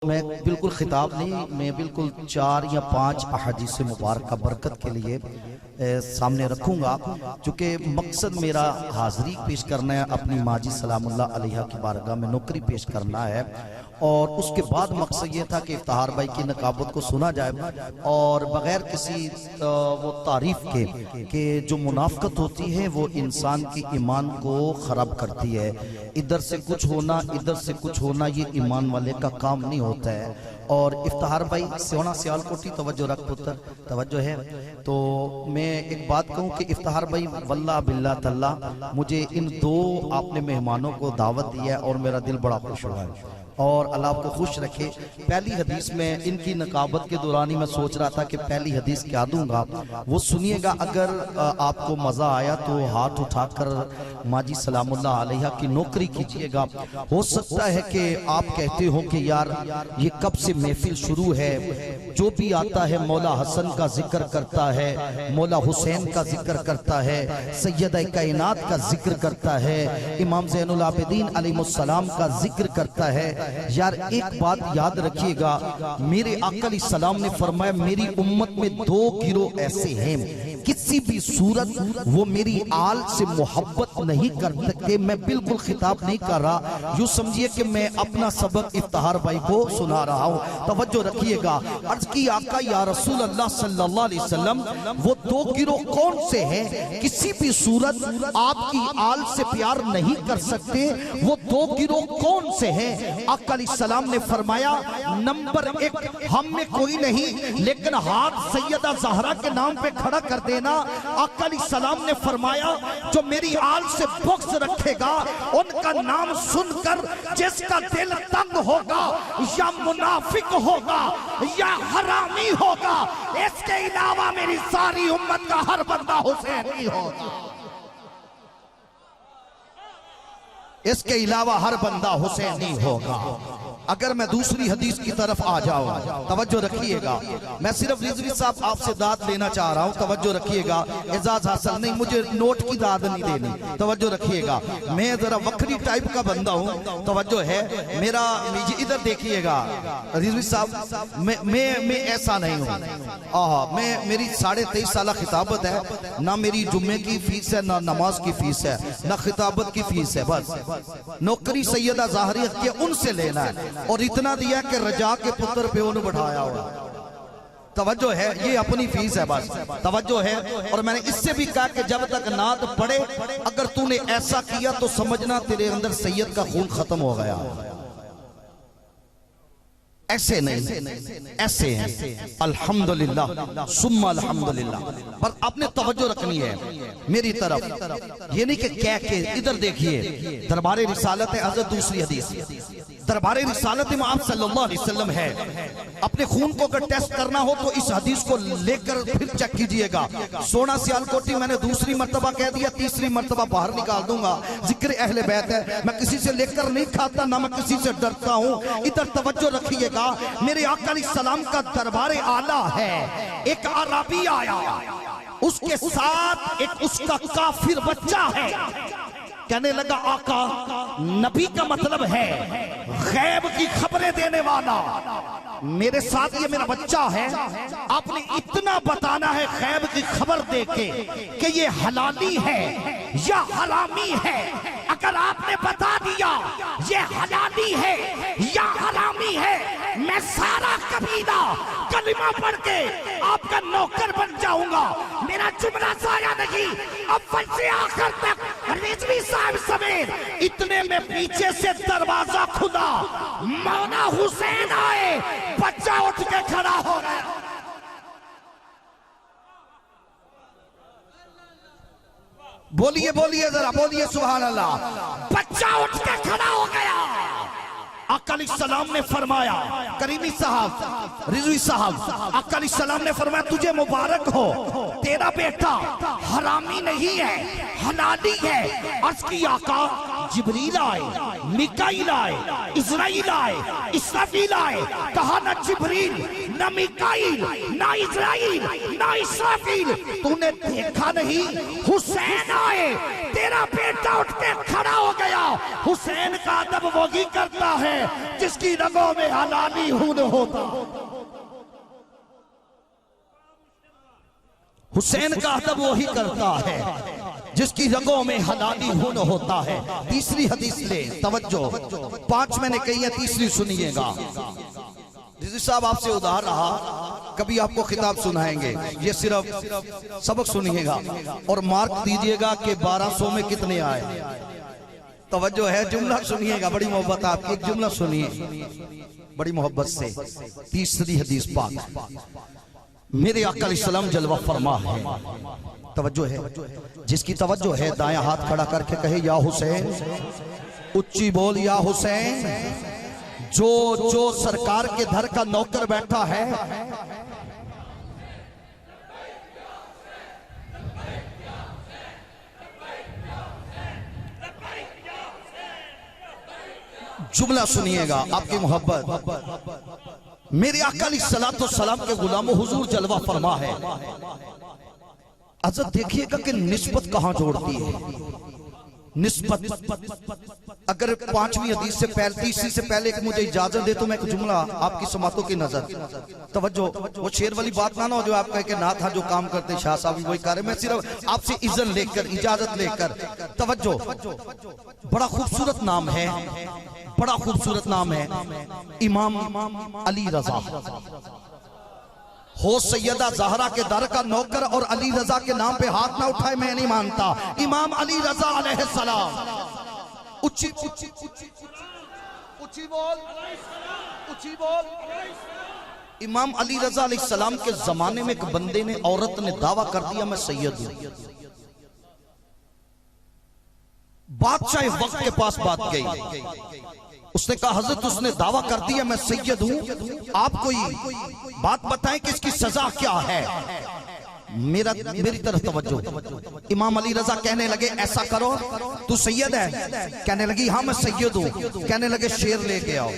मैं बिल्कुल खिताब नहीं, मैं बिल्कुल 4 या 5 अहादीस मुबारक बरकत के लिए सामने रखूँगा, चूँकि मकसद मेरा हाज़री पेश करना है, अपनी माजी सलामुल्लाह अलैहा की बारगाह में नौकरी पेश करना है। और उसके बाद मकसद ये था कि इफ्तिखार भाई की नकाबत को सुना जाए और बग़ैर किसी वो तारीफ़ के कि जो मुनाफ़क़त होती है वो इंसान की ईमान को ख़राब करती है। इधर से कुछ होना, इधर से कुछ होना, ये ईमान वाले का काम नहीं होता है। और इफ्तिखार भाई सोना सियालकोटी तवज्जो रख पुत्र, तवज्जो है। तो मैं एक बात कहूँ कि इफ्तिखार भाई वल्लाह बिल्लाह तल्ला मुझे इन 2 आपने मेहमानों को दावत दिया है और मेरा दिल बड़ा खुश हुआ है और अल्लाह आपको खुश रखे। पहली हदीस में इनकी नकाबत के दौरान ही मैं सोच रहा था कि पहली हदीस क्या दूंगा, वो सुनिएगा। अगर आपको मज़ा आया तो हाथ उठाकर माजी सलामुल्लाह अलैहा की नौकरी कीजिएगा। हो सकता है कि आप कहते हो कि यार ये कब से महफिल शुरू है, जो भी आता है मौला हसन का जिक्र करता है, मौला हुसैन का जिक्र करता है, सैयदा कायनात का जिक्र करता है, इमाम ज़ैनुल आबिदीन अलैहिस्सलाम का जिक्र करता है। यार एक बात याद रखिएगा, मेरे आका सलाम ने फरमाया मेरी उम्मत में 2 गिरोह ऐसे हैं, किसी भी सूरत वो मेरी आल से मोहब्बत नहीं कर सकते। मैं बिल्कुल खिताब नहीं कर रहा, यूं समझिए कि मैं अपना सबक इफ्तिखार भाई को सुना रहा हूं। तवज्जो रखिएगा। अर्ज की आका या रसूल अल्लाह सल्लल्लाहु अलैहि वसल्लम, वो 2 गिरोह कौन से हैं किसी भी सूरत आपकी आल से प्यार नहीं कर सकते, वो 2 गिरोह कौन से हैं? आका सलाम ने फरमाया नंबर 1 हम में कोई नहीं, लेकिन हाथ सैयदा ज़हरा के नाम पे खड़ा कर देना। आका सलाम ने फरमाया जो मेरी आल से बुग़्ज़ रखेगा, उनका नाम सुनकर जिसका दिल तंग होगा, या मुनाफिक होगा या हरामी होगा, इसके अलावा मेरी सारी उम्मत का हर बंदा हुसैनी होगा। इसके अलावा हर बंदा हुसैनी होगा। अगर मैं दूसरी हदीस की तरफ आ जाऊं, तवज्जो रखिएगा। मैं सिर्फ रिजवी साहब आपसे दाद लेना चाह रहा हूं, तवज्जो रखिएगा। एजाज हासिल नहीं, मुझे नोट की दाद नहीं देनी, तवज्जो रखिएगा। मैं जरा वक्री टाइप का बंदा हूं, तवज्जो है मेरा। इधर देखिएगा रिजवी साहब, मैं ऐसा नहीं हूं। मैं मेरी 23.5 साल खिताबत है, ना मेरी जुम्मे की फीस है, ना नमाज की फीस है, ना खिताबत की फीस है। बस नौकरी सैयदा ज़ाहरी के उनसे लेना है और इतना दिया कि रजा के पुत्र पे उन्हें बढ़ाया हुआ। तवज्जो है, ये अपनी फीस है बस, तवज्जो है। और मैंने इससे भी कहा कि जब तक नात पढ़े, अगर तूने ऐसा किया तो समझना तेरे अंदर सैयद का खून खत्म हो गया। ऐसे नहीं, ऐसे हैं। अल्हम्दुलिल्लाह सुम्मा अल्हम्दुलिल्लाह। पर आपने तवज्जो रखनी है मेरी तरफ, ये नहीं कि कह के। इधर देखिए, दरबारे रिसालत है, हज़रत दूसरी हदीस दरबारे रिसालत में आप सल्लल्लाहु अलैहि वसल्लम है। अपने खून को अगर टेस्ट करना हो तो इस हदीस को लेकर फिर चेक कीजिएगा। सोना सियालकोटी मैंने दूसरी मर्तबा कह दिया, तीसरी मर्तबा बाहर निकाल दूंगा। जिक्र अहले बैत है, मैं किसी से लेकर नहीं खाता, ना मैं किसी से डरता हूँ। इधर तवज्जो रखिएगा, मेरे आका सलाम का दरबारे आला है। एक अरबी आया, उसके साथ एक उसका काफिर बच्चा है। कहने लगा आका, नबी का मतलब है गैब की खबरें देने वाला, मेरे साथ ये मेरा बच्चा है, आपने इतना बताना है गैब की खबर देके कि ये हलाली है या हरामी है। अगर आपने बता दिया ये हलाली है या हरामी है, मैं सारा कबीला कलिमा पढ़ के आपका नौकर बन जाऊंगा। मेरा जुमला साया नहीं, अव्वल से आखिर तक रिजवी साहब समेत इतने में पीछे से दरवाजा खुला, मौला हुसैन आए, बच्चा उठ के खड़ा हो गया। बोलिए बोलिए जरा, बोलिए सुभान अल्लाह। बच्चा उठ के खड़ा हो गया। आका सलाम ने फरमाया, करीमी साहब, रिजवी साहब, आका सलाम ने फरमाया तुझे मुबारक हो, तेरा बेटा हरामी नहीं है, हलाली है। अर्ज़ की आका, जिब्रील आए, मिकाईल आए, इज़राइल आए, इसराफील आए। कहा ना जिब्रील, ना मिकाईल, ना इज़राइल, ना इसराफील, तूने देखा नहीं? हुसैन आए, तेरा बेटा उठ के खड़ा हो गया। हुसैन का अदब वही करता है जिसकी रगों में हलाली खून होता। हुसैन का अदब वही करता है जिसकी रगों में हलाली खून होता है। तीसरी हदीस ले तवज्जो, 5 मैंने कही है, तीसरी सुनिएगा। रिजवी साहब आपसे उधार रहा, कभी आपको खिताब सुनाएंगे, ये सिर्फ सबक सुनिएगा और मार्क दीजिएगा कि 1200 में कितने आए। तवज्जो है, जुमला सुनिएगा, बड़ी मोहब्बत आपकी, एक जुमला सुनिए बड़ी मोहब्बत से। तीसरी हदीस पाक, मेरे आका अलैहिस्सलाम जलवा फरमा है। तवज्जो है, जिसकी तवज्जो है दायां हाथ खड़ा करके कहे या हुसैन, उच्ची बोल या हुसैन। जो जो सरकार के घर का नौकर बैठा है, जुमला सुनिएगा, आपकी मोहब्बत। मेरे आका अलैहिस्सलातु वस्सलाम के गुलामों हुजूर जलवा फरमा है। अजब देखिएगा कि निस्बत कहां जोड़ती है। निस्बत अगर 5वीं हदीस से पहले, तीसरी से पहले एक मुझे इजाजत दे तो मैं एक जुमला आपकी समातों की नजर। तवज्जो, वो शेर वाली बात ना हो जो आप कह के ना था जो काम करते शाह साहब वही कर रहे। मैं सिर्फ आपसे इज्जत लेकर, इजाजत लेकर। तवज्जो, बड़ा खूबसूरत नाम है, बड़ा खूबसूरत नाम है, इमाम अली रजा। हो सैयदा ज़हरा के दर का नौकर और अली रजा के नाम पे हाथ ना उठाए, मैं नहीं मानता। इमाम अली रजा अलैहिस्सलाम, उच्ची उच्ची उच्ची बोल, उच्ची बोल। इमाम अली रजा अलैहिस्सलाम के जमाने में एक बंदे ने, औरत ने दावा कर दिया मैं सैयद हूं। बादशाह वक्त के पास बात गई, उसने कहा हजरत उसने दावा कर दिया मैं सैयद हूं, आप कोई बात बताएं कि इसकी सजा क्या है। मेरी तरफ तवज्जो। इमाम अली रजा कहने लगे ऐसा करो, तू सैयद है? कहने लगी हाँ मैं सैयद हूं। कहने लगे शेर लेके आओ।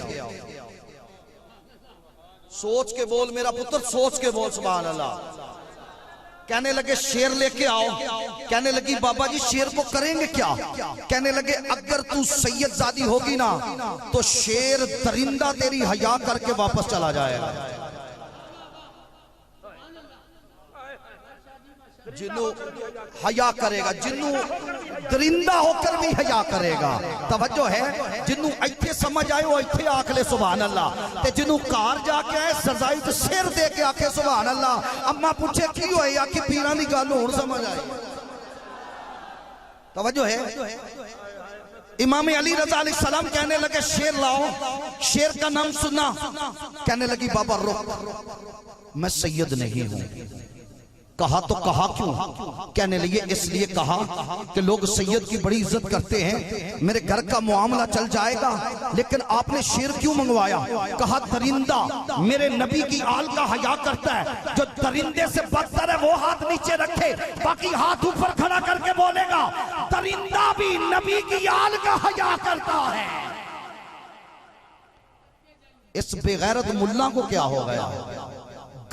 सोच के बोल मेरा पुत्र, सोच के बोल, सुभान अल्लाह। कहने लगे शेर लेके आओ। कहने लगी बाबा जी शेर को करेंगे क्या? कहने लगे अगर तू सैयद जादी होगी ना तो शेर दरिंदा तेरी हया करके वापस चला जाएगा। जिन्नू हया करेगा, जिन्नू दरिंदा होकर भी हया करेगा। तवज्जो है, जिन्नू इत्थे समझ आए वो इत्थे आख ले सुभान अल्लाह, ते जिन्नू कार जाके आए सजाई तो शेर दे के आखे सुभान अल्लाह। अम्मा पूछे की होए आखी पीरां दी गल हुण समझ आई। तवज्जो है, इमाम अली रजा अलैहिस्सलाम कहने लगे शेर लाओ। शेर का नाम सुना, कहने लगी बाबा रुक, मैं सैयद नहीं हूं। कहा तो कहा क्यों? कहने लगे इसलिए कहा कि लोग सैयद की बड़ी इज्जत करते हैं, मेरे घर का मामला चल जाएगा। लेकिन आपने शेर क्यों मंगवाया? कहा दरिंदा मेरे नबी की आल का हया करता है, जो दरिंदे से बदतर है वो हाथ नीचे रखे, बाकी हाथ ऊपर खड़ा करके बोलेगा दरिंदा भी नबी की आल का हया करता है। इस बेगैरत मुल्ला को क्या हो गया?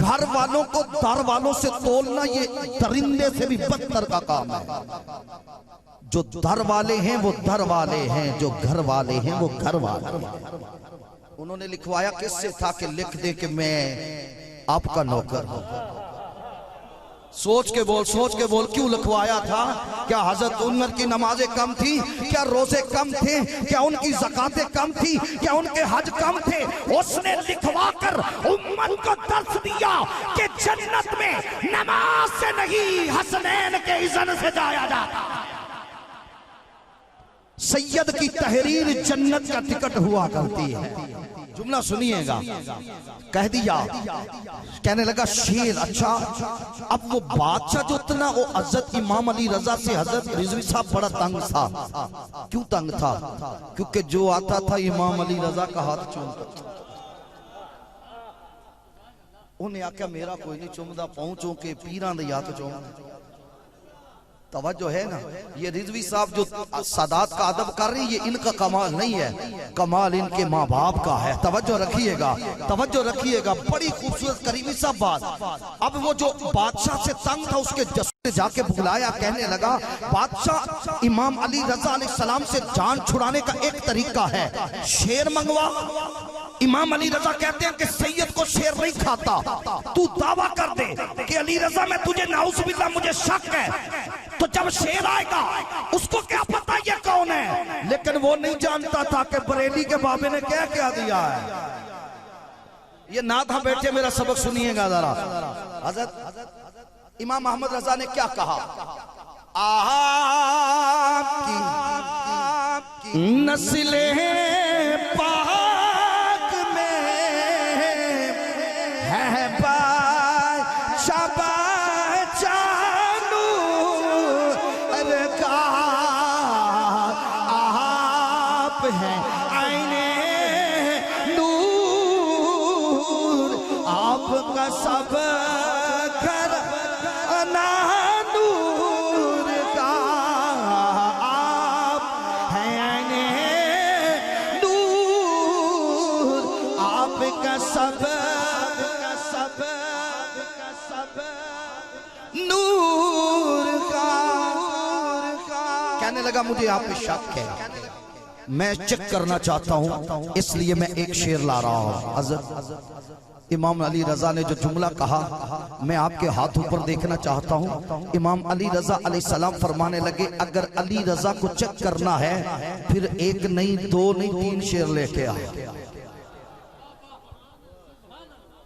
घर वालों को दर वालों से तोलना ये दरिंदे से भी बदतर का काम है। जो दर वाले हैं वो दर वाले हैं, जो घर वाले हैं वो घर वाले हैं। उन्होंने लिखवाया किससे था कि लिख दे कि मैं आपका नौकर हूं। सोच के बोल, सोच के बोल, क्यों लिखवाया था? क्या हजरत उमर की नमाजें कम थी? क्या रोजे कम थे? क्या उनकी ज़कातें कम थी? क्या उनके हज कम थे? उसने लिखवा कर उम्मत को दर्श दिया कि जन्नत में नमाज से नहीं हसनैन के इज़्न से जाया जाता। सैयद की तहरीर जन्नत का टिकट हुआ करती है। जुमला सुनिएगा, कह दिया। कहने लगा शेर, अच्छा अब वो बादशाह जो था ना वो हजरत इमाम अली रजा से हजरत रिजवी साहब बड़ा तंग था। क्यों तंग था? क्योंकि जो आता था इमाम अली रजा का हाथ चूमता। उन्हें आख्या मेरा कोई नहीं चुमदा, पहुंचो के पीरां दे हाथ चूमदा। तवज्जो है ना, ये रिजवी साहब जो सादात का अदब कर रही है ये इनका कमाल नहीं है। कमाल इनके माँ बाप का है। तवज्जो रखिएगा, तवज्जो रखिएगा, बड़ी खूबसूरत करीमी सा बात। अब वो जो बादशाह से तंग था उसके जसूस ने जाके बुलाया, कहने लगा बादशाह इमाम अली रजा अलैहिस्सलाम से जान छुड़ाने का एक तरीका है, शेर मंगवा। इमाम अली रजा कहते हैं कि सैयद को शेर नहीं खाता, तू दावा कर दे कि अली रजा मैं तुझे नाउज़ुबिल्लाह मुझे शक है, तो जब शेर आएगा उसको क्या पता ये कौन है। लेकिन वो नहीं जानता था कि बरेली के बाबे ने क्या क्या दिया है। ये ना था बैठे, मेरा सबक सुनिएगा जरा। हज़रत इमाम मोहम्मद रजा ने क्या कहा, आपकी नस्ले पाक में है आप हैं आईने नूर, आपका सब घर नूर का, आप हैं आईने नूर, आपका सब नूर का। कहने लगा मुझे आप पे शक है, मैं चेक करना चाहता हूं, इसलिए मैं एक शेर ला रहा हूं। हज़रत इमाम अली रजा ने जो जुमला कहा, मैं आपके हाथ ऊपर देखना चाहता हूं। इमाम अली रजा अलैहिस्सलाम फरमाने लगे अगर अली रजा को चेक करना है फिर एक नहीं, दो नहीं, 3 शेर लेके आ।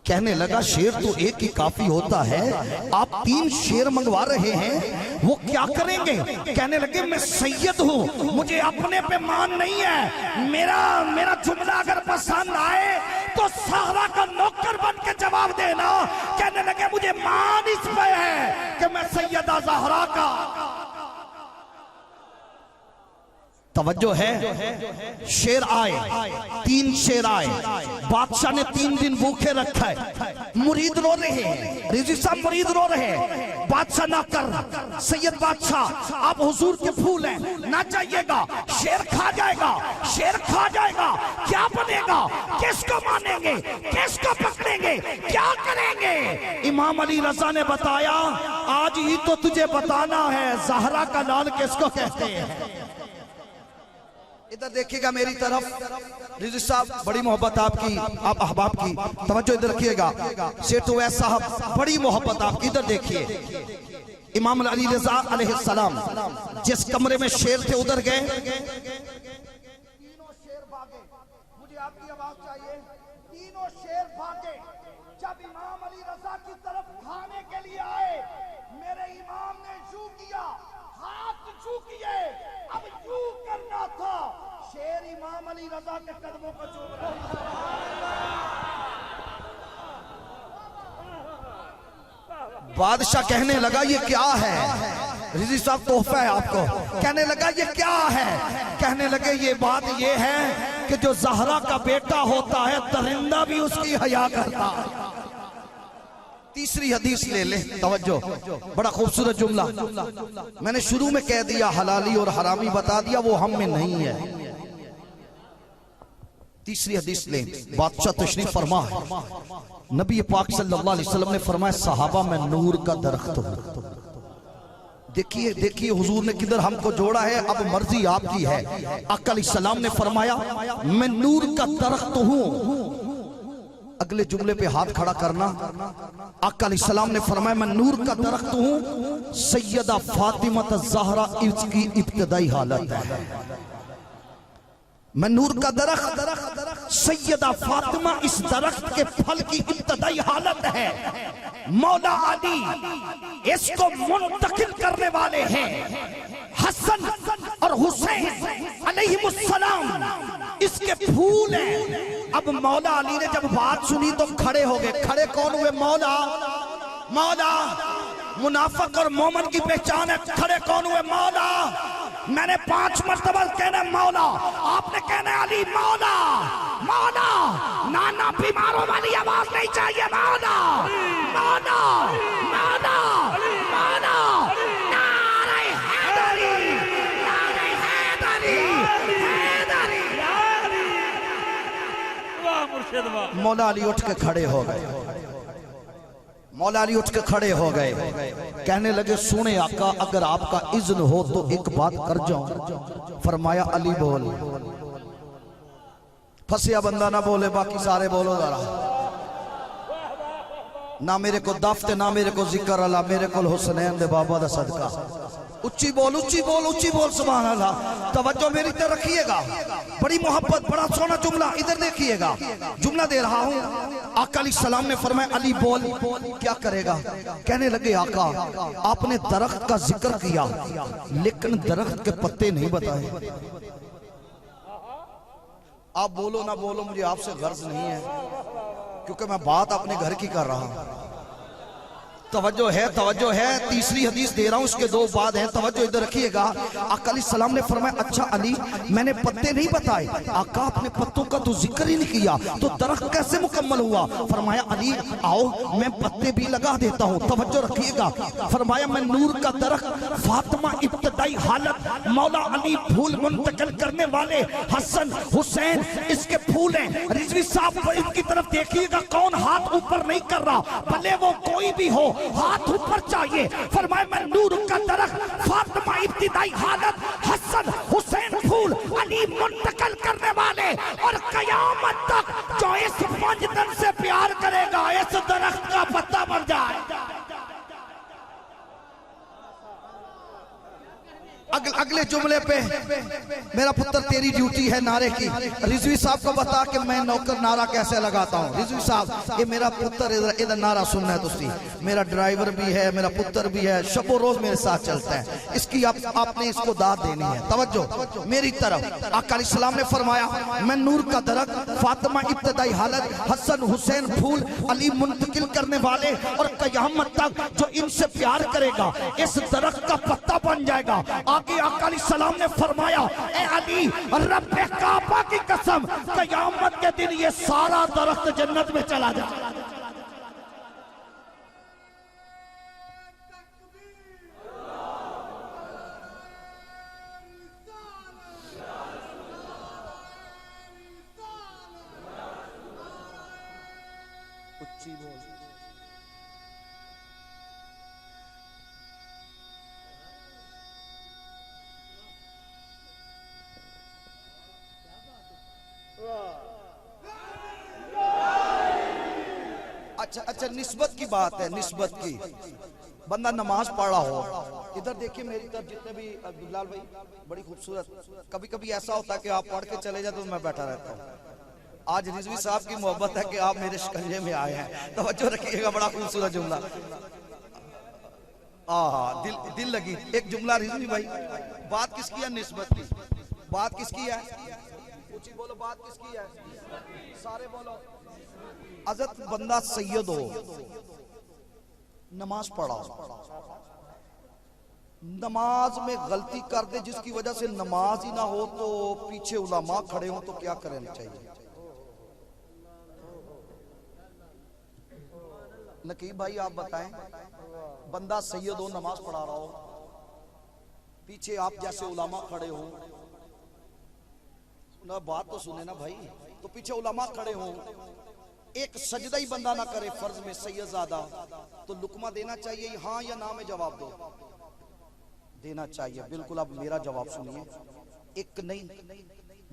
कहने लगा शेर तो एक ही काफी होता है, आप 3 शेर मंगवा रहे हैं, वो क्या करेंगे। कहने लगे मैं सैयद हूं, मुझे अपने पे मान नहीं है, मेरा जुमला अगर पसंद आए तो सहरा का नौकर बन के जवाब देना। कहने लगे मुझे मान इस पे है कि मैं सैयदा ज़हरा का। तवज्जो है, शेर आए, 3 शेर आए, बादशाह ने 3 दिन भूखे रखा है, मुरीद रो रहे हैं, रिजी साहब मुरीद रो रहे हैं, बादशाह ना कर, सैयद बादशाह आप हुजूर के फूल हैं, ना चाहिएगा, शेर खा जाएगा, शेर खा जाएगा, क्या बनेगा, किसको मानेंगे, किसको पकड़ेंगे, क्या करेंगे। इमाम अली रजा ने बताया आज ही तो तुझे बताना है ज़हरा का लाल किसको कहते हैं। इधर देखिएगा मेरी तरफ, रिज़ी साहब बड़ी मोहब्बत आपकी, आप अहबाब की, तवज्जो इधर रखिएगा। सेठ उवैस साहब बड़ी मोहब्बत आपकी, इधर देखिए। इमाम अली रज़ा अलैहिस्सलाम जिस कमरे में शेर थे उधर गए, तीनों शेर भागे, मुझे आपकी आवाज चाहिए, तीनों शेर भागे। जब इमाम अली रज़ा की तरफ खाने के लिए आए, मेरे इमाम ने यूं किया, हाथ यूं किए, अब यूं करना था, शेर इमाम अली रज़ा के कदमों को चूम रहा। बादशाह कहने लगा ये क्या है, रिज़ी साहब तोहफा है आपको। कहने लगा ये क्या है, कहने लगे ये बात ये है कि जो ज़हरा का बेटा होता है दरिंदा भी उसकी हया करता। तीसरी हदीस ले ले, तवज्जो, बड़ा खूबसूरत जुमला। मैंने शुरू में कह दिया हलाली और हरामी बता दिया, वो हम में नहीं है। तीसरी हदीस ले, बादशाह तशरीफ फरमा है, नबी पाक सल्लल्लाहु अलैहि वसल्लम ने फरमाया सहाबा मैं नूर का दरख्त हूं। देखिए देखिए हुजूर ने किधर हमको जोड़ा है, अब मर्जी आपकी है। आका अलैहिस्सलाम ने फरमाया मैं नूर का दरख्त हूं। अगले जुमले पे हाथ खड़ा करना। आका अलैहिस्सलाम ने फरमाया मैं नूर का दरख्त हूं, सैयदा फातिमा ज़हरा इसकी इब्तिदाई हालत है। मैं नूर का दरख्त, सैयदा फातिमा इस दरख्त के फल की इब्तिदाई हालत है। मौला अली इसको मुंतकिल करने वाले हैं, हसन और हुसैन अलैहिमुस्सलाम इसके फूल हैं। अब मौला अली ने जब बात सुनी तो खड़े हो गए। खड़े कौन हुए, मौला, मौला मुनाफिक और मोमिन की पहचान है। खड़े कौन हुए, मौला। मैंने 5 मरतबा कहना मौला, आपने कहना अली मौला, मौला। नाना बीमारों वाली आवाज नहीं चाहिए, मौला, मौला, मौला, मौला। नारे हैदरी, नारे हैदरी, हैदरी, मौला अली उठ के खड़े हो गए। मौला अली उठ के खड़े हो गए, कहने लगे सुने आका, अगर आपका इज्न हो तो एक बात कर जाऊं। फरमाया अली बोल। फंसिया बंदा ना बोले, बाकी सारे बोलो जरा। ना मेरे को दफ्ते ना मेरे को जिक्र अला, मेरे को हुसनैन दे बाबा दा सदका। उच्ची बोल, उच्ची बोल, उच्ची बोल, सुभान अल्लाह। तवज्जो मेरी तरफ रखिएगा, बड़ी मोहब्बत, बड़ा सोना जुमला, इधर देखिएगा, जुमला दे रहा हूँ। आका अलैहिस्सलाम ने फरमाया अली बोल, क्या करेगा? कहने लगे आका, आपने दरख्त का जिक्र किया लेकिन दरख्त के पत्ते नहीं बताए। आप बोलो ना बोलो, मुझे आपसे गर्ज नहीं है, क्योंकि मैं बात अपने घर की कर रहा हूं। तवज्जो है, तवज्जो है। तीसरी हदीस दे रहा हूं, उसके दो बाद हैं, तवज्जो इधर रखिएगा। आका अलैहिस्सलाम ने फरमाया अच्छा अली, मैंने पत्ते नहीं बताए। आका आपने पत्तों का तो जिक्र ही नहीं किया, तो दरख्त कैसे मुकम्मल हुआ? फरमाया अली आओ मैं पत्ते भी लगा देता हूं। तवज्जो रखिएगा। फरमाया मैं नूर का दरख्त, फातिमा इब्तदाई हालत, मौला अली फूल मुंतकिल करने वाले, हसन हुसैन इसके फूल हैं। रिजवी साहब इनकी तरफ देखिएगा, कौन हाथ ऊपर नहीं कर रहा, भले वो कोई भी हो, हाथ ऊपर चाहिए। फरमाया मैं नूर का दरख्त, फातिमा इब्तिदाई हालत, हसन हुसैन फूल, अली मुंतकिल करने वाले, और कयामत तक जो इस पंजतन से प्यार करेगा इस दरख्त का पत्ता बन जाए। अगले जुमले पे मेरा पुत्र तेरी ड्यूटी है नारे की। रिजवी साहब को बता कि मैं नौकर नारा कैसे लगाता हूँ। रिजवी साहब ये मेरा पुत्र इधर नारा सुनना है तुझे। मेरा ड्राइवर भी है, मेरा पुत्र भी है, शबो रोज मेरे साथ चलता है। इसकी आपने इसको दाद देनी है। तवज्जो मेरी तरफ। आका अलैहिस्सलाम ने फरमाया मैं नूर का दरख्त, फातिमा इब्तदाई हालत, हसन हुसैन फूल, अली मुंतकिल करने वाले, और कयामत तक जो इनसे प्यार करेगा इस दरख्त का पत्ता बन जाएगा। आगे आका अलैहिस्सलाम ने फरमाया ए अली, रब्बे काबा की कसम, कयामत के दिन ये सारा दरख्त जन्नत में चला जाए। उच्ची बोल। अच्छा निस्बत की बात है, निस्बत की। बंदा नमाज पढ़ा हो, इधर देखिए मेरी तरफ जितने भी, बिलाल भाई बड़ी खूबसूरत। कभी कभी ऐसा होता है कि आप पढ़ के चले जाते तो मैं बैठा रहता हूँ। आज रिजवी साहब की मोहब्बत है कि आप मेरे शिकंजे में आए हैं। तवज्जो रखिएगा, बड़ा खूबसूरत जुमला। दिल लगी। एक जुमला रिजवी भाई, बात किसकी है? निस्बत की। बात किसकी है? ऊंची बोलो, बात किसकी है? सारे बोलो। अजत बंदा सैयद हो, नमाज पढ़ा, नमाज में गलती कर दे जिसकी वजह से नमाज ही ना हो, तो पीछे उलमा खड़े हो तो क्या करना चाहिए? नकीब भाई आप बताएं। बंदा सैयद हो, नमाज पढ़ा रहा हो, पीछे आप जैसे उलमा खड़े हो ना, बात तो सुने ना भाई, तो पीछे उलमा खड़े हो, एक सजदा ही बंदा ना करे फर्ज में सैयदजादा, तो लुकमा देना चाहिए हाँ या ना में जवाब दो। देना चाहिए, बिल्कुल। अब मेरा जवाब सुनिए। एक नहीं,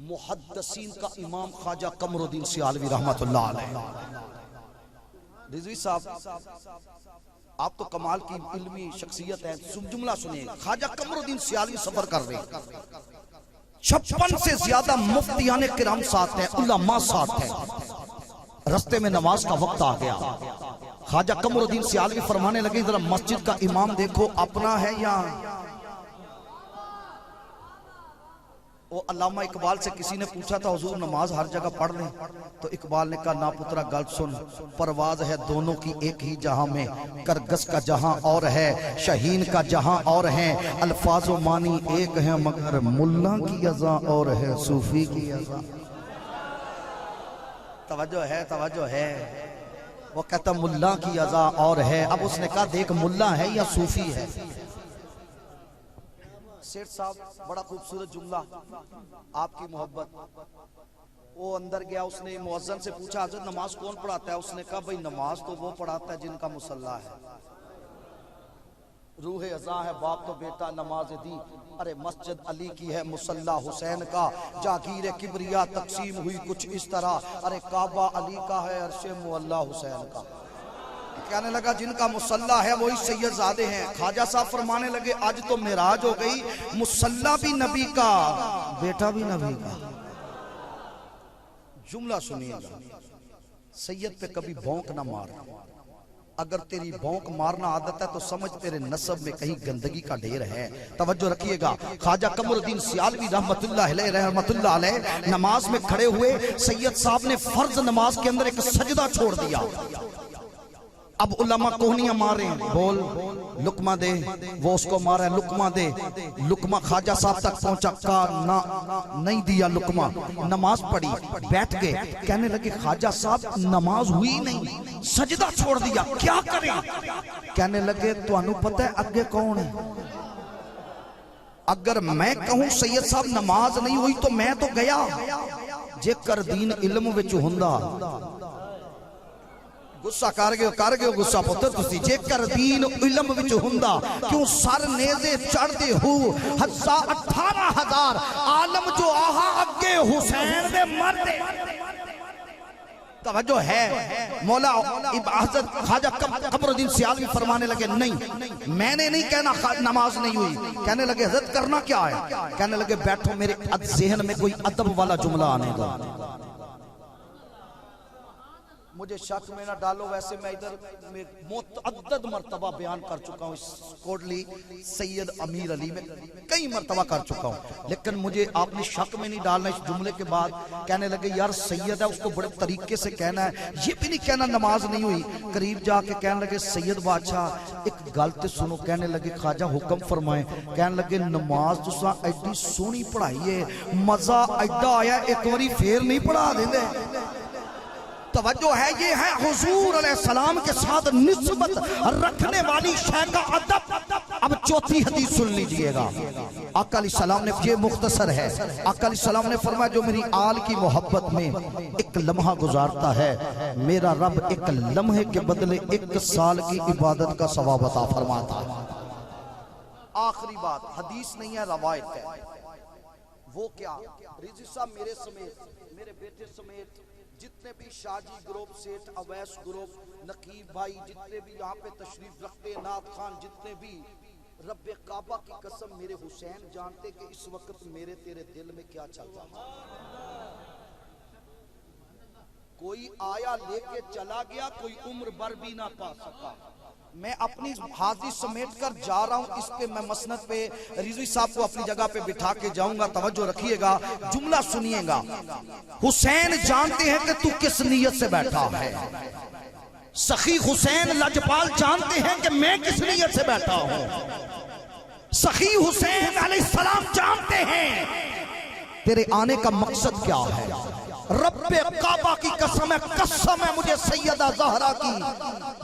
मुहद्दिसीन का इमाम ख्वाजा कमरुद्दीन सियालवी रहमतुल्लाह अलैह। रिजवी साहब आप तो कमाल की इल्मी शख्सियत है, जुमला सुनिए। ख्वाजा कमरुद्दीन सियालवी सफर कर रहे हैं, 56 से ज्यादा मुफ्तियाने किराम साथ हैं, उलमा साथ हैं। रस्ते में नमाज का वक्त आ गया। ख्वाजा कमरुद्दीन सियालवी फरमाने लगे जरा मस्जिद का इमाम देखो अपना है या वो। अल्लामा इकबाल से किसी ने पूछा था हुजूर नमाज हर जगह पढ़ लें? तो इकबाल ने कहा ना पुत्रा, गल सुन, परवाज है दोनों की एक ही जहां में, करगस का जहां और है, शहीन का जहां और है, अल्फाजो मानी एक है मगर मुल्ला की अज़ा और है, सूफी की अज़ा। तवज्जो है, तवज्जो है। वो कहता मुल्ला की अज़ा और है। अब उसने कहा देख मुल्ला है या सूफी है। सेठ साहब बड़ा खूबसूरत जुमला, आपकी मोहब्बत। वो वो अंदर गया, उसने मुअज्जिन से पूछा हज़रत नमाज कौन पढ़ाता है? उसने कहा भाई नमाज तो वो पढ़ाता है जिनका मुसल्ला है, रूह अज़ा है बाप तो बेटा नमाज दी। अरे मस्जिद अली की है, मुसल्ला हुसैन का, जागीर किबरिया तकसीम हुई कुछ इस तरह। अरे काबा अली का है, अर्शे मुअल्ला हुसैन का। कहने लगा जिनका मुसल्ला है वही सैयदजादे हैं। ख्वाजा साहब फरमाने लगे आज तो मेराज हो गई, मुसल्ला भी नबी का, बेटा भी नबी का। जुमला सुनिएगा, सैयद पे कभी भौंक ना मार। अगर तेरी भौंक मारना आदत है तो समझ तेरे नसब में कहीं गंदगी का ढेर है। तवज्जो रखिएगा। ख्वाजा कमरुद्दीन सियालवी रहमतुल्लाह अलैह नमाज में खड़े हुए, सैयद साहब ने फर्ज नमाज के अंदर एक सजदा छोड़ दिया। अब उलमा कोहनियां मारे, बोल लुकमा दे, वो उसको मारा लुकमा दे, लुकमा ख्वाजा साहब तक पहुंचा, का ना नहीं दिया लुकमा। नमाज पढ़ी, बैठ गए, कहने लगे ख्वाजा साहब नमाज हुई नहीं, सजदा छोड़ दिया, क्या करें? कहने लगे तुहानू पता है अगे कौन है? अगर मैं कहूं सैयद साहब नमाज नहीं हुई तो मैं तो गया, जेकर दीन इल्म विच हुंदा। गुस्सा कर गए गुस्सा पुत्र तुसी, जेकर दीन इल्म विच हुंदा क्यों सर नेज़े चढ़दे हो 18,000 आलम जो आहा अगे हुसैन दे मरदे। तवज्जो है। मौला हज़रत ख्वाजा कमरुद्दीन सियालवी फरमाने लगे नहीं, मैंने नहीं कहना नमाज नहीं हुई। कहने लगे हज़रत करना क्या है? कहने लगे बैठो, मेरे ज़हन में कोई अदब वाला जुमला आने दो, मुझे शक में ना डालो। वैसे मैं इधर मुतअद्दिद मर्तबा बयान कर चुका हूँ, इस कोडली सैयद अमीर अली में कई मर्तबा कर चुका हूँ, लेकिन मुझे आपने शक में नहीं डालना इस जुमले के बाद। कहने लगे यार सैयद है, उसको बड़े तरीके से कहना है, ये भी नहीं कहना नमाज नहीं हुई। करीब जाके कहने लगे सैयद बादशाह एक गल तो सुनो। कहने लगे ख्वाजा हुक्म फरमाए। कहने लगे नमाज तुसा एडी सोहनी पढ़ाई है, मजा एडा आया, एक बारी फिर नहीं पढ़ा देंगे? तवज्जो है, ये है हुजूर अलैहिस्सलाम के साथ निस्बत रखने वाली शय का अदब। अब चौथी हदीस सुन लीजिएगा। आका अलैहिस्सलाम ने, ये मुख्तसर है, आका अलैहिस्सलाम ने फरमाया जो मेरी आल की मोहब्बत में एक लम्हा गुजारता है, मेरा रब एक लम्हे के बदले 1 साल की इबादत का सवाब अता फरमाता है। आखिरी बात, हदीस नहीं है, रवायत है। वो क्या? रिजवी साहब मेरे समेत, मेरे बेटे समेत जितने भी शाजी ग्रुप, सेठ अवैस ग्रुप, नकीब भाई जितने भी यहाँ पे तशरीफ रखते, नाथ खान जितने भी, रब्बे काबा की कसम मेरे हुसैन जानते कि इस वक्त मेरे तेरे दिल में क्या चल रहा है। कोई आया लेके चला गया, कोई उम्र भर भी ना पा सका। मैं अपनी हाजिरी समेट कर जा रहा हूं, इस पे मैं मसनद पे रिजवी साहब को अपनी जगह पे बिठा के जाऊंगा। तवज्जो रखिएगा, जुमला सुनिएगा। हुसैन जानते हैं कि तू किस नीयत से बैठा है। सखी हुसैन लजपाल जानते हैं कि मैं किस नीयत से बैठा हूं। सखी हुसैन अलैहिस्सलाम जानते हैं तेरे आने का मकसद क्या है। रब्बे काबा की कसम है मुझे सैयदा ज़हरा की,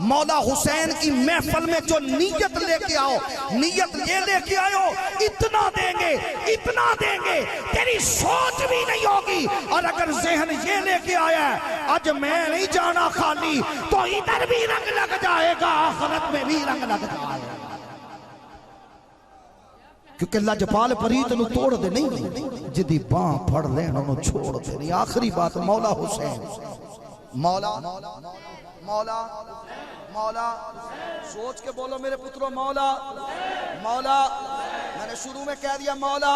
मौला हुसैन की महफिल में जो नीयत लेके आओ, नीयत ये लेके आयो, इतना देंगे तेरी सोच भी नहीं होगी। और अगर जहन ये लेके आया आज मैं नहीं जाना खाली, तो इधर भी रंग लग जाएगा, आखिरत में भी रंग लग जाएगा। क्योंकि लजपाल परीत नु तोड़ दे नहीं, जिदी बां फड़ लेन उन्होंने छोड़ दे नहीं। आखिरी बात, मौला हुसैन, मौला मौला मौला, सोच के बोलो मेरे पुत्रों, मौला मौला। मैंने शुरू में कह दिया मौला।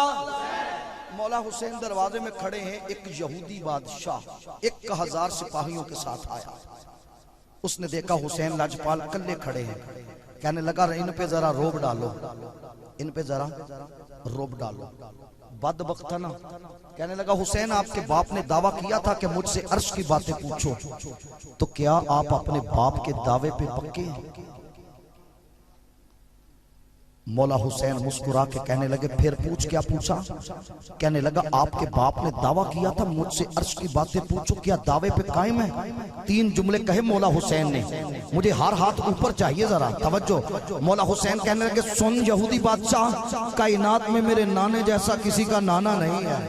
मौला हुसैन दरवाजे में खड़े हैं, एक यहूदी बादशाह 1000 सिपाहियों के साथ आया। उसने देखा हुसैन लाजपाल कल्ले खड़े हैं, कहने लगा इन पे जरा रोब डालो, इन पे जरा रोब डालो। बदबख्त ना, कहने लगा हुसैन आपके बाप ने दावा किया था कि मुझसे अर्श की बातें पूछो, तो क्या आप अपने बाप के दावे पे पक्के हैं? मौला हुसैन मुस्कुरा के कहने लगे फिर पूछ, क्या पूछा? कहने लगा आपके बाप ने दावा किया था मुझसे अर्श की बातें पूछो, क्या दावे पे कायम है? 3 जुमले कहे मौला हुसैन ने, मुझे हर हाथ ऊपर चाहिए जरा तवज्जो। मौला हुसैन कहने लगे सुन यहूदी बादशाह, कायनात में मेरे नाने जैसा किसी का नाना नहीं है।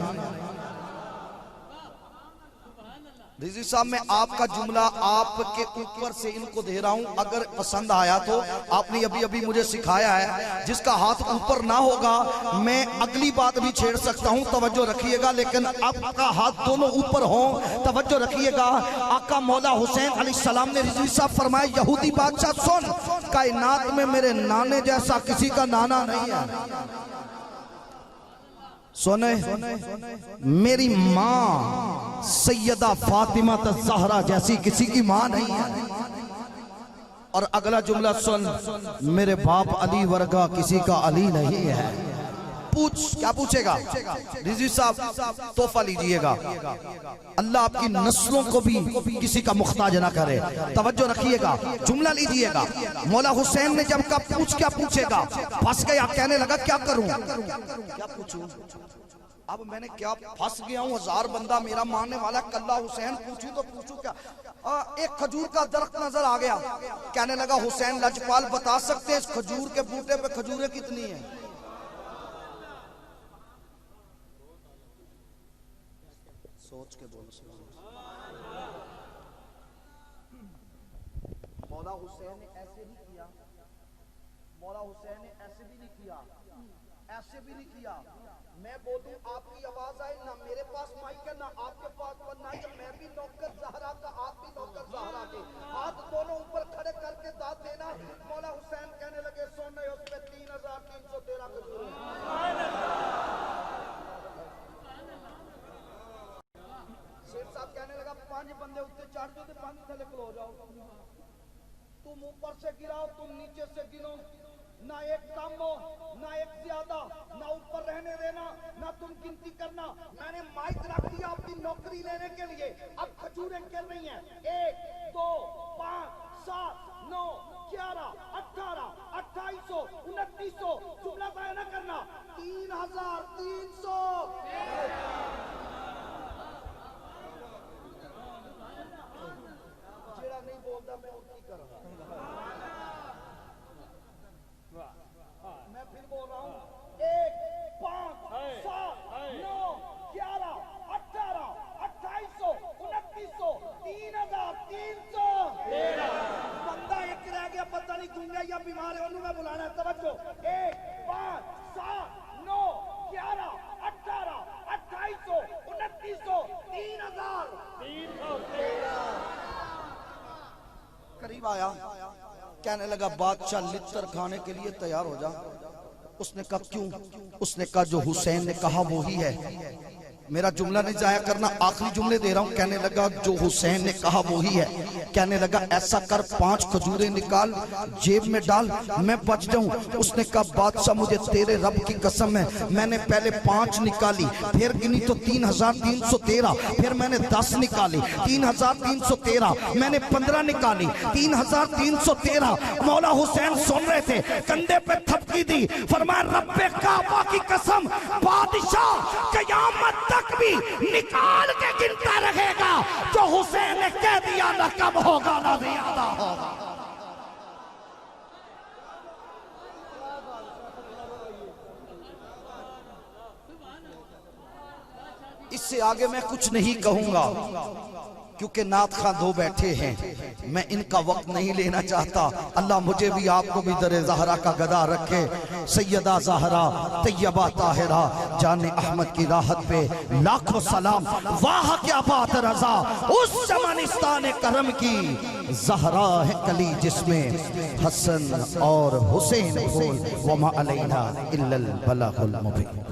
रिजवी साहब, मैं आपका जुमला आपके ऊपर से इनको दे रहा हूं, अगर पसंद आया तो आपने अभी अभी मुझे सिखाया है, जिसका हाथ ऊपर ना होगा मैं अगली बात भी छेड़ सकता हूं, तवज्जो रखिएगा, लेकिन आपका हाथ दोनों ऊपर हो, तवज्जो रखिएगा। आका मौला हुसैन अलैहिस्सलाम ने रिजवी साहब फरमाया, यहूदी बादशाह सुन, कायनात में मेरे नाने जैसा किसी का नाना नहीं है। सोने, मेरी माँ सैयदा फातिमा ज़हरा जैसी किसी की माँ नहीं है। और अगला जुमला सुन, मेरे बाप अली वर्गा किसी का अली नहीं है। पूछ, क्या पूछेगा रिजवी साहब? तोहफा लीजिएगा, अल्लाह आपकी नस्लों को भी किसी का मुख्ताज ना करे। तवज्जो रखिएगा, जुमला लीजिएगा। मौला हुसैन ने जब कहा पूछ, क्या पूछेगा, फंस गया, कहने लगा क्या करूं, क्या पूछूं? अब मैंने क्या फंस गया हूं, 1000 बंदा मेरा मानने वाला, कल्ला हुसैन पूछूं तो पूछूं क्या? एक खजूर का दरख्त नजर आ गया, कहने लगा हुसैन लजपाल बता सकते हैं इस खजूर के बूटे पे खजूरें कितनी है? सोच के बोलो। मौला हुसैन ने ऐसे नहीं किया, मौला हुसैन ने ऐसे भी नहीं किया, ऐसे भी नहीं किया। मैं बोलूं आपकी आवाज आए ना, मेरे पास माइक है ना आपके पास, वरना मैं भी नौकर ज़हरा का, आप भी नौकर ज़हरा के, हाथ दोनों ऊपर खड़े करके दाद देना। मौला हुसैन कहने लगे सोने उस पे 3313 खजूर। शेर साहब कहने लगा 5 बंदे उत्ते चढ़ जाओ तो 5 थले खलो जाओ, तुम ऊपर से गिराओ, तुम नीचे से गिनो, ना एक कम हो ना एक ज्यादा, ना ऊपर रहने देना ना तुम गिनती करना। मैंने माइक रख दिया आपकी नौकरी लेने के लिए। अब खजूरें गिन रही हैं, 1 2 5 7 9 11 18 2800 2900, जुमला तय न करना, 3300। जेड़ा नहीं बोलता मैं उसकी करूंगा। मैं फिर बोल रहा हूँ, 1 5 7 9 11 18 2800 2900 3300। बंदा एक रह गया, पता नहीं गूंगा या बीमार है, मैं बुलाना है। तवज्जो, 1 5 7 9 11 18 2800 2900 3313। करीब आया, कहने लगा बादशाह लित्तर खाने के लिए तैयार हो जा। उसने कहा क्यों? उसने कहा जो हुसैन ने कहा वो ही है। मेरा जुमला नहीं जाया करना, आखिरी जुमले दे रहा हूं। कहने लगा जो हुसैन ने कहा वो ही है। कहने लगा ऐसा कर 5 खजूरें निकाल, जेब में डाल, मैं बच जाऊं। उसने कहा बादशाह मुझे तेरे रब की कसम है, मैंने पहले 5 निकाली, फिर गिनी तो 3313, फिर मैंने 10 निकाली, 3313, मैंने 15 निकाली, 3313। मौला हुसैन सुन रहे थे, कंधे पे थपकी दी, फरमाया रब्बे काबा की कसम, बादशाह क़यामत तक भी निकाल के गिनता रहेगा, जो हुसैन ने कह दिया ना कम होगा ना ज्यादा होगा। इससे आगे मैं कुछ नहीं कहूंगा, क्योंकि नात खां 2 बैठे हैं, मैं इनका वक्त नहीं लेना चाहता। अल्लाह मुझे भी आपको भी दरे ज़हरा का गदा रखे। सैयदा ज़हरा तैयबा ताहिरा जाने अहमद की राहत पे लाखों सलाम। वाह क्या बात रज़ा उस ज़मानिस्तान करम की, ज़हरा है कली जिसमें हसन और हुसैन फूल, वमा अलैना इल्लल बलागुल मुबीन।